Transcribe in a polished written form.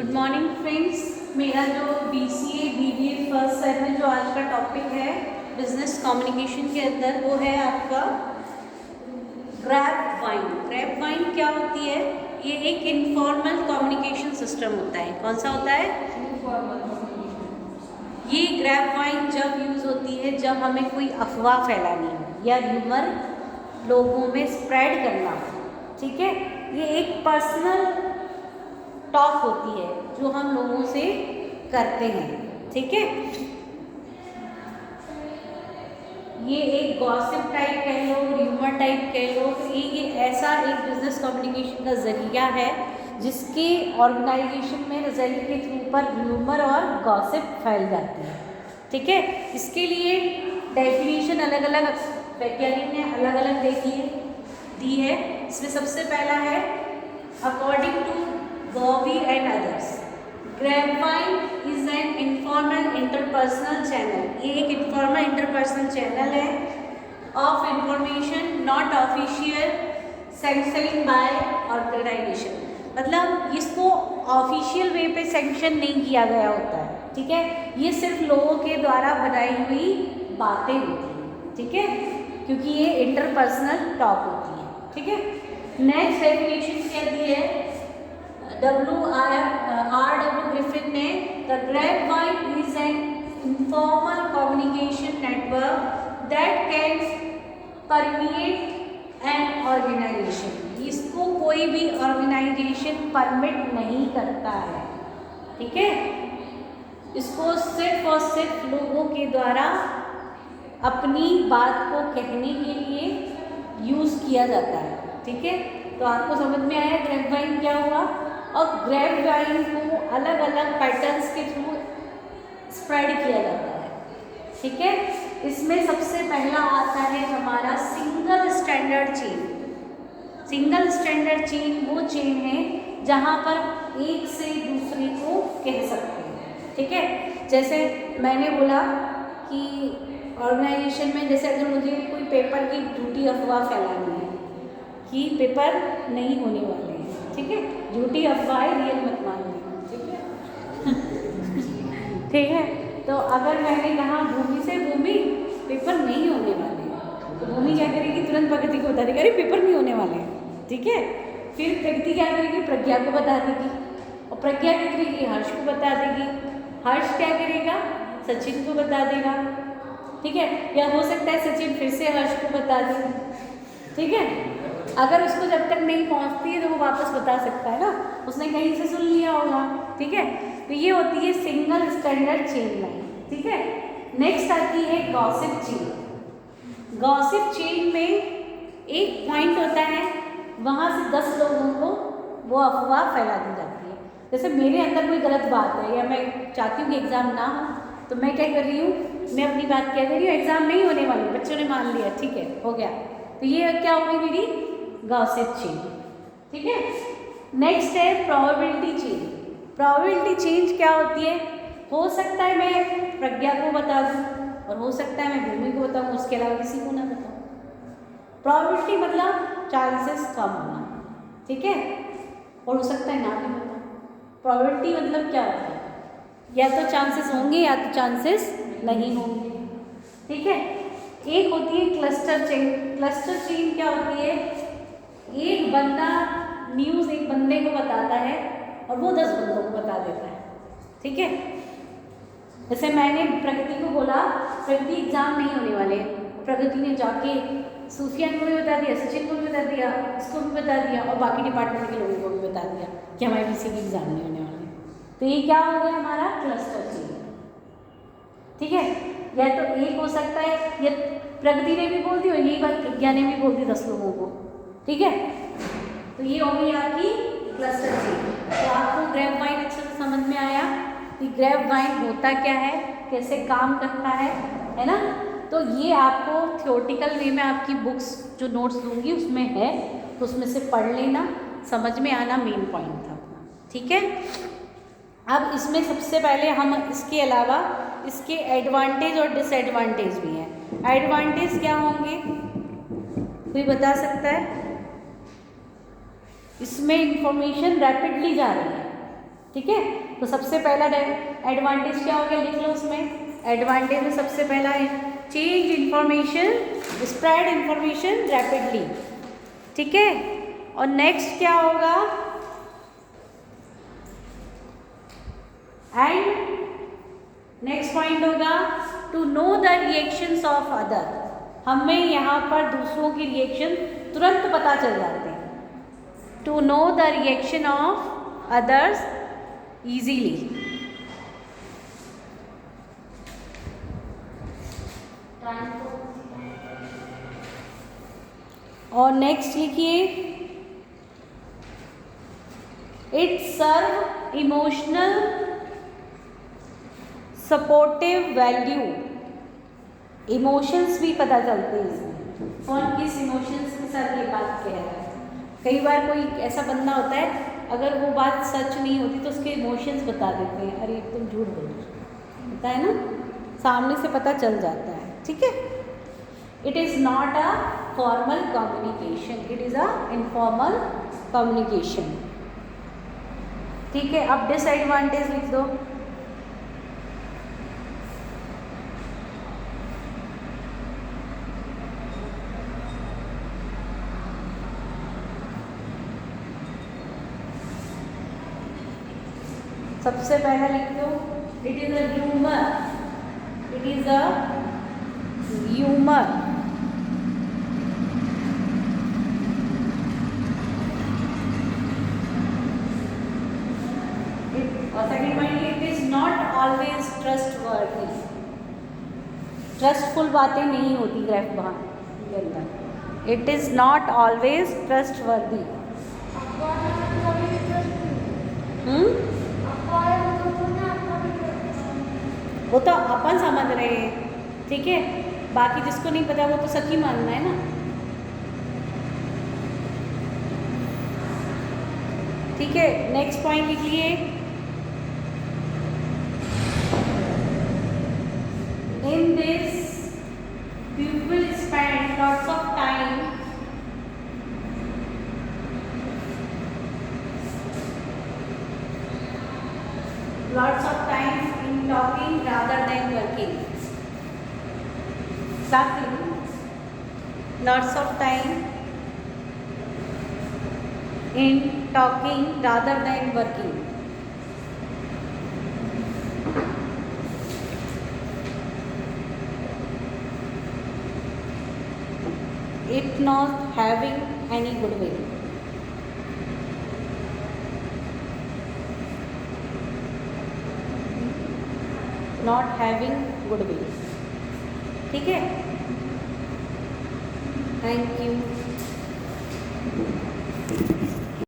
Good morning friends. मेरा जो BCA BBA first sem में जो आज का टॉपिक है बिजनेस कम्युनिकेशन के अंदर, वो है आपका ग्रैप वाइन। ग्रैप वाइन क्या होती है? ये एक इनफॉर्मल कम्युनिकेशन सिस्टम होता है। कौन सा होता है? ये ग्रैप वाइन जब यूज़ होती है जब हमें कोई अफवाह फैलानी हो या र्यूमर लोगों में स्प्रेड करना हो। ठीक है, ये एक पर्सनल टॉक होती है जो हम लोगों से करते हैं। ठीक है, ये एक गॉसिप टाइप कह लो, र्यूमर टाइप कह लो। ये ऐसा एक बिजनेस कम्युनिकेशन का जरिया है जिसके ऑर्गेनाइजेशन में रिजल्ट के थ्रू पर र्यूमर और गॉसिप फैल जाती है। ठीक है, इसके लिए डेफिनेशन अलग अलग वैज्ञानिक ने अलग अलग दी है। इसमें सबसे पहला है according to Bobby and others, grapevine is an informal interpersonal channel. ये एक इनफॉर्मल इंटरपर्सनल चैनल है of information not official sanctioning by organisation. मतलब इसको ऑफिशियल वे पे सैंक्शन नहीं किया गया होता है। ठीक है, ये सिर्फ लोगों के द्वारा बनाई हुई बातें होती हैं। ठीक है, क्योंकि ये इंटरपर्सनल टॉक होती है। ठीक है, नेक्स्ट डेफिनेशन क्या दी है R.W. ग्रिफिन ने? The grapevine is an informal communication network that can permeate an organisation. इसको कोई भी ऑर्गेनाइजेशन परमिट नहीं करता है। ठीक है, इसको सिर्फ और सिर्फ लोगों के द्वारा अपनी बात को कहने के लिए यूज़ किया जाता है। ठीक है, तो आपको समझ में आया ग्रैपवाइन क्या हुआ। और ग्रैपवाइन को अलग अलग पैटर्न्स के थ्रू स्प्रेड किया जाता है। ठीक है, इसमें सबसे पहला आता है हमारा single standard chain. Single standard chain वो चेन है जहाँ पर एक से दूसरे को कह सकते हैं। ठीक है, जैसे मैंने बोला कि ऑर्गेनाइजेशन में जैसे अगर मुझे कोई पेपर की झूठी अफवाह फैलानी है कि पेपर नहीं होने वाले हैं। ठीक है, झूठी अफवाह रियल मत मान लेना। ठीक है ठीक है, तो अगर मैंने कहा भूमि से भूमि पेपर नहीं होने वाले हैं, तो भूमि क्या करेगी? तुरंत प्रगति को बता देगी अरे पेपर नहीं होने वाले हैं। ठीक है, फिर प्रगति क्या करेगी? प्रज्ञा को बता देगी, और प्रज्ञा क्या करेगी? हर्ष को बता देगी। हर्ष क्या करेगा? सचिन को बता देगा। ठीक है, या हो सकता है सचिन फिर से हर्ष को बता दे। ठीक है, अगर उसको जब तक नहीं पहुंचती है तो वो वापस बता सकता है ना, उसने कहीं से सुन लिया होगा। ठीक है, तो ये होती है सिंगल स्टैंडर्ड चेन लाइन। ठीक है, नेक्स्ट आती है गॉसिप चेन। गॉसिप चेन में एक पॉइंट होता है, वहाँ से 10 लोगों को वो अफवाह फैला दी जाती है। जैसे मेरे अंदर कोई गलत बात है या मैं चाहती हूँ कि एग्ज़ाम ना हो, तो मैं क्या कर रही हूँ, मैं अपनी बात कह रही हूँ एग्ज़ाम नहीं होने वाली, बच्चों ने मान लिया, ठीक है हो गया। तो ये क्या होगी? मेरी गॉसिप चेन। ठीक है, नेक्स्ट है प्रोबेबिलिटी चेन। प्रोबेबिलिटी चेंज क्या होती है? हो सकता है मैं प्रज्ञा को बता दूँ और हो सकता है मैं भूमि को बताऊँ, उसके अलावा किसी को ना बताऊँ। प्रोबेबिलिटी मतलब चांसेस कम होना। ठीक है, और हो सकता है ना भी बताऊँ। प्रोबेबिलिटी मतलब क्या होता है? या तो चांसेस होंगे या तो चांसेस नहीं होंगे। ठीक है, एक होती है क्लस्टर चेन। क्लस्टर चेन क्या होती है? एक बंदा न्यूज़ एक बंदे को बताता है और वो 10 बंदों को बता देता है। ठीक है, जैसे मैंने प्रगति को बोला प्रगति एग्जाम नहीं होने वाले, प्रगति ने जाके सूफियान को भी बता दिया, सचिन को भी बता दिया, इसको भी बता दिया और बाकी डिपार्टमेंट के लोगों को भी बता दिया कि हमारे किसी भी एग्जाम नहीं होने वाले। तो ये क्या हो गया? हमारा क्लस्टर चेन। ठीक है, या तो एक हो सकता है या प्रगति ने भी बोल दी और यही बात प्रज्ञा ने भी बोल दी 10 लोगों को। ठीक है, तो ये हो गई आपकी क्लस्टर चेन। तो आपको ग्रैपवाइन अच्छे से समझ में आया कि ग्रैपवाइन होता क्या है, कैसे काम करता है ना। तो ये आपको थ्योरेटिकल वे में आपकी बुक्स जो नोट्स दूंगी उसमें है, तो उसमें से पढ़ लेना, समझ में आना मेन पॉइंट था। ठीक है, अब इसमें सबसे पहले हम इसके अलावा इसके एडवांटेज और डिसएडवांटेज भी हैं। एडवांटेज क्या होंगे कोई बता सकता है? इसमें इंफॉर्मेशन रैपिडली जा रही है। ठीक है, तो सबसे पहला एडवांटेज क्या हो गया, लिख लो उसमें। एडवांटेज में सबसे पहला है change information, spread information rapidly. ठीक है, और नेक्स्ट क्या होगा, एंड नेक्स्ट पॉइंट होगा to know the reactions of other. हमें यहाँ पर दूसरों की रिएक्शन तुरंत पता चल जाते हैं। To know the reaction of others easily. और नेक्स्ट लिखिए, it serve emotional supportive value. Emotions भी पता चलते हैं इसमें, कौन किस इमोशंस के साथ ये बात कह रहा है। कई बार कोई ऐसा बंदा होता है, अगर वो बात सच नहीं होती तो उसके इमोशंस बता देते हैं, अरे तुम झूठ बोल रहे हो, होता है ना, सामने से पता चल जाता है। ठीक है, it is not a formal communication, it is a informal communication. ठीक है, अब डिसएडवांटेज लिख दो। सबसे पहला लिख दो, it is a humour, it is a humour. और second point, it is not always trustworthy. Trustful बातें नहीं होती ग्रेफ के अंदर, it is not always trustworthy. वो तो अपन समझ रहे हैं, ठीक है, बाकी जिसको नहीं पता वो तो सच ही मानना है ना। ठीक है, नेक्स्ट पॉइंट लिखिए, in this people spend lots of time in talking rather than working. Exactly. Lots of time in talking rather than working. It not having any goodwill. Not having goodwill. ठीक है, thank you.